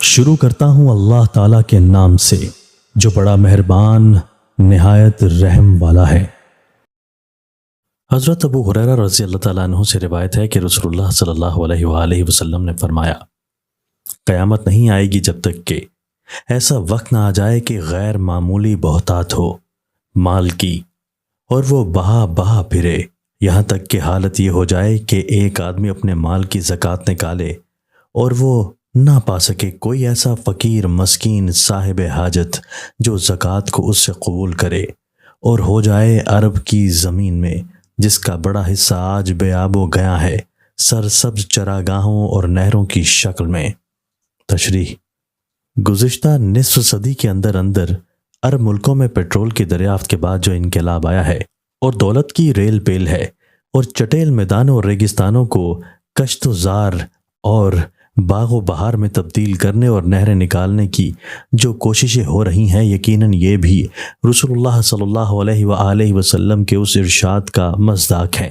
شروع کرتا ہوں اللہ تعالیٰ کے نام سے جو بڑا مہربان نہایت رحم والا ہے۔ حضرت ابو ہریرہ رضی اللہ تعالیٰ عنہ سے روایت ہے کہ رسول اللہ صلی اللہ علیہ وآلہ وسلم نے فرمایا، قیامت نہیں آئے گی جب تک کہ ایسا وقت نہ آ جائے کہ غیر معمولی بہتات ہو مال کی اور وہ بہا بہا پھرے، یہاں تک کہ حالت یہ ہو جائے کہ ایک آدمی اپنے مال کی زکوٰۃ نکالے اور وہ نہ پا سکے کوئی ایسا فقیر مسکین صاحب حاجت جو زکوٰۃ کو اس سے قبول کرے، اور ہو جائے عرب کی زمین میں جس کا بڑا حصہ آج بے آب و گیا ہے سرسبز چراگاہوں اور نہروں کی شکل میں۔ تشریح: گزشتہ نصف صدی کے اندر عرب ملکوں میں پیٹرول کی دریافت کے بعد جو انقلاب آیا ہے اور دولت کی ریل پیل ہے، اور چٹیل میدانوں اور ریگستانوں کو کشت و زار اور باغ و بہار میں تبدیل کرنے اور نہریں نکالنے کی جو کوششیں ہو رہی ہیں، یقیناً یہ بھی رسول اللہ صلی اللہ علیہ وآلہ وسلم کے اس ارشاد کا مصداق ہے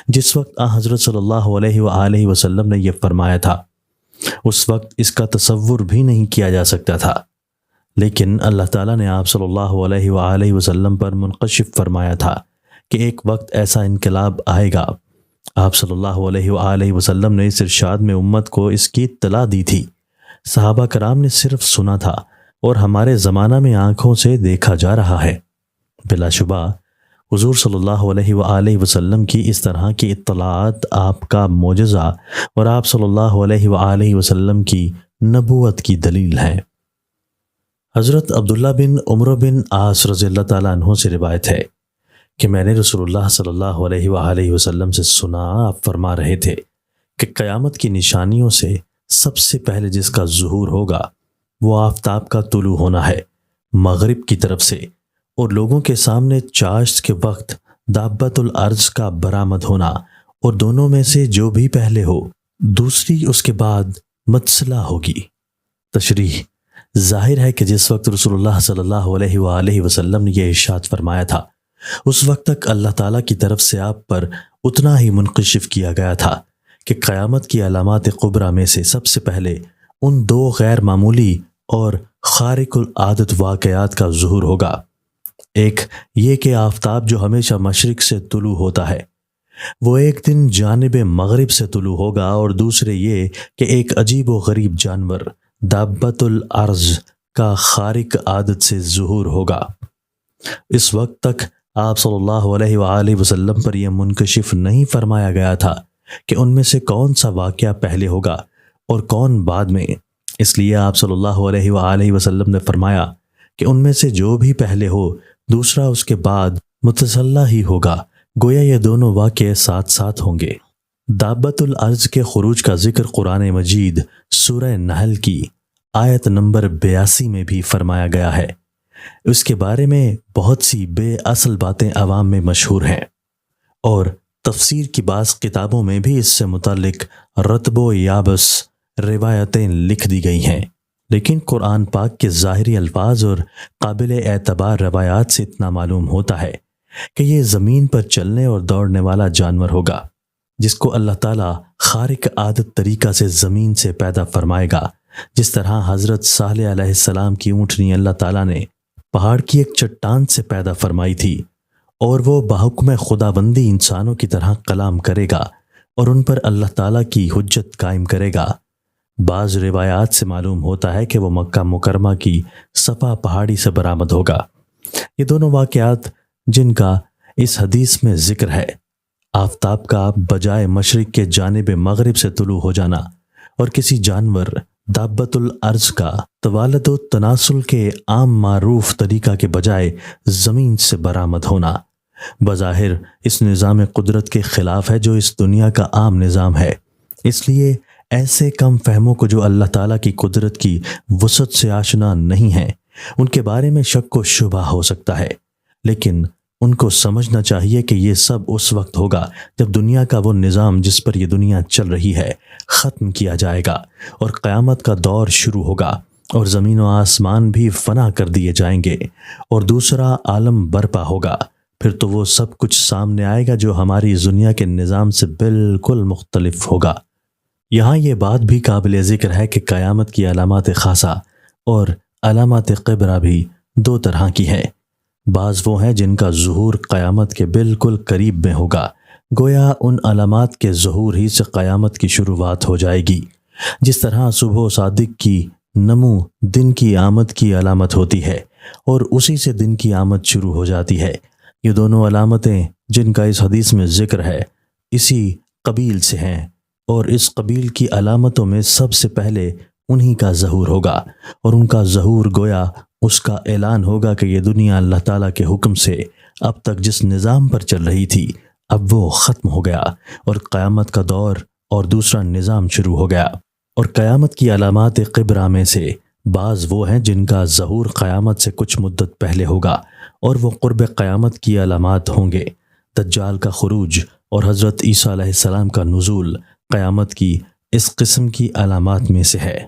جس وقت حضرت صلی اللہ علیہ وآلہ وسلم نے یہ فرمایا تھا۔ اس وقت اس کا تصور بھی نہیں کیا جا سکتا تھا، لیکن اللہ تعالیٰ نے آپ صلی اللہ علیہ وآلہ وسلم پر منکشف فرمایا تھا کہ ایک وقت ایسا انقلاب آئے گا۔ آپ صلی اللہ علیہ وآلہ وسلم نے اس ارشاد میں امت کو اس کی اطلاع دی تھی، صحابہ کرام نے صرف سنا تھا اور ہمارے زمانہ میں آنکھوں سے دیکھا جا رہا ہے۔ بلا شبہ حضور صلی اللہ علیہ وآلہ وسلم کی اس طرح کی اطلاعات آپ کا معجزہ اور آپ صلی اللہ علیہ وآلہ وسلم کی نبوت کی دلیل ہے۔ حضرت عبداللہ بن عمرو بن عاص رضی اللہ تعالیٰ عنہ سے روایت ہے کہ میں نے رسول اللہ صلی اللہ علیہ وآلہ وسلم سے سنا، آپ فرما رہے تھے کہ قیامت کی نشانیوں سے سب سے پہلے جس کا ظہور ہوگا وہ آفتاب کا طلوع ہونا ہے مغرب کی طرف سے، اور لوگوں کے سامنے چاشت کے وقت دابت الارض کا برآمد ہونا، اور دونوں میں سے جو بھی پہلے ہو دوسری اس کے بعد متصلہ ہوگی۔ تشریح: ظاہر ہے کہ جس وقت رسول اللہ صلی اللہ علیہ وآلہ وسلم نے یہ ارشاد فرمایا تھا اس وقت تک اللہ تعالیٰ کی طرف سے آپ پر اتنا ہی منکشف کیا گیا تھا کہ قیامت کی علامات کبریٰ میں سے سب سے پہلے ان دو غیر معمولی اور خارق العادت واقعات کا ظہور ہوگا۔ ایک یہ کہ آفتاب جو ہمیشہ مشرق سے طلوع ہوتا ہے وہ ایک دن جانب مغرب سے طلوع ہوگا، اور دوسرے یہ کہ ایک عجیب و غریب جانور دابت الارض کا خارق عادت سے ظہور ہوگا۔ اس وقت تک آپ صلی اللہ علیہ وآلہ وسلم پر یہ منکشف نہیں فرمایا گیا تھا کہ ان میں سے کون سا واقعہ پہلے ہوگا اور کون بعد میں، اس لیے آپ صلی اللہ علیہ وآلہ وسلم نے فرمایا کہ ان میں سے جو بھی پہلے ہو دوسرا اس کے بعد متصلہ ہی ہوگا، گویا یہ دونوں واقعے ساتھ ساتھ ہوں گے۔ دابت الارض کے خروج کا ذکر قرآن مجید سورہ نحل کی آیت نمبر 82 میں بھی فرمایا گیا ہے۔ اس کے بارے میں بہت سی بے اصل باتیں عوام میں مشہور ہیں، اور تفسیر کی بعض کتابوں میں بھی اس سے متعلق رطب و یابس روایتیں لکھ دی گئی ہیں، لیکن قرآن پاک کے ظاہری الفاظ اور قابل اعتبار روایات سے اتنا معلوم ہوتا ہے کہ یہ زمین پر چلنے اور دوڑنے والا جانور ہوگا جس کو اللہ تعالیٰ خارق عادت طریقہ سے زمین سے پیدا فرمائے گا، جس طرح حضرت صالح علیہ السلام کی اونٹنی اللہ تعالیٰ نے پہاڑ کی ایک چٹان سے پیدا فرمائی تھی، اور وہ بحکم خداوندی انسانوں کی طرح کلام کرے گا اور ان پر اللہ تعالیٰ کی حجت قائم کرے گا۔ بعض روایات سے معلوم ہوتا ہے کہ وہ مکہ مکرمہ کی صفا پہاڑی سے برآمد ہوگا۔ یہ دونوں واقعات جن کا اس حدیث میں ذکر ہے، آفتاب کا بجائے مشرق کے جانب مغرب سے طلوع ہو جانا، اور کسی جانور دابت الارض کا توالد و تناسل کے عام معروف طریقہ کے بجائے زمین سے برآمد ہونا، بظاہر اس نظام قدرت کے خلاف ہے جو اس دنیا کا عام نظام ہے۔ اس لیے ایسے کم فہموں کو جو اللہ تعالیٰ کی قدرت کی وسعت سے آشنا نہیں ہیں، ان کے بارے میں شک و شبہ ہو سکتا ہے، لیکن ان کو سمجھنا چاہیے کہ یہ سب اس وقت ہوگا جب دنیا کا وہ نظام جس پر یہ دنیا چل رہی ہے ختم کیا جائے گا، اور قیامت کا دور شروع ہوگا، اور زمین و آسمان بھی فنا کر دیے جائیں گے، اور دوسرا عالم برپا ہوگا۔ پھر تو وہ سب کچھ سامنے آئے گا جو ہماری دنیا کے نظام سے بالکل مختلف ہوگا۔ یہاں یہ بات بھی قابل ذکر ہے کہ قیامت کی علامات خاصہ اور علامات قبرہ بھی دو طرح کی ہیں۔ بعض وہ ہیں جن کا ظہور قیامت کے بالکل قریب میں ہوگا، گویا ان علامات کے ظہور ہی سے قیامت کی شروعات ہو جائے گی، جس طرح صبح و صادق کی نمو دن کی آمد کی علامت ہوتی ہے اور اسی سے دن کی آمد شروع ہو جاتی ہے۔ یہ دونوں علامتیں جن کا اس حدیث میں ذکر ہے اسی قبیل سے ہیں، اور اس قبیل کی علامتوں میں سب سے پہلے انہی کا ظہور ہوگا، اور ان کا ظہور گویا اس کا اعلان ہوگا کہ یہ دنیا اللہ تعالیٰ کے حکم سے اب تک جس نظام پر چل رہی تھی اب وہ ختم ہو گیا اور قیامت کا دور اور دوسرا نظام شروع ہو گیا۔ اور قیامت کی علامات قبرہ میں سے بعض وہ ہیں جن کا ظہور قیامت سے کچھ مدت پہلے ہوگا، اور وہ قرب قیامت کی علامات ہوں گے۔ دجال کا خروج اور حضرت عیسیٰ علیہ السلام کا نزول قیامت کی اس قسم کی علامات میں سے ہے۔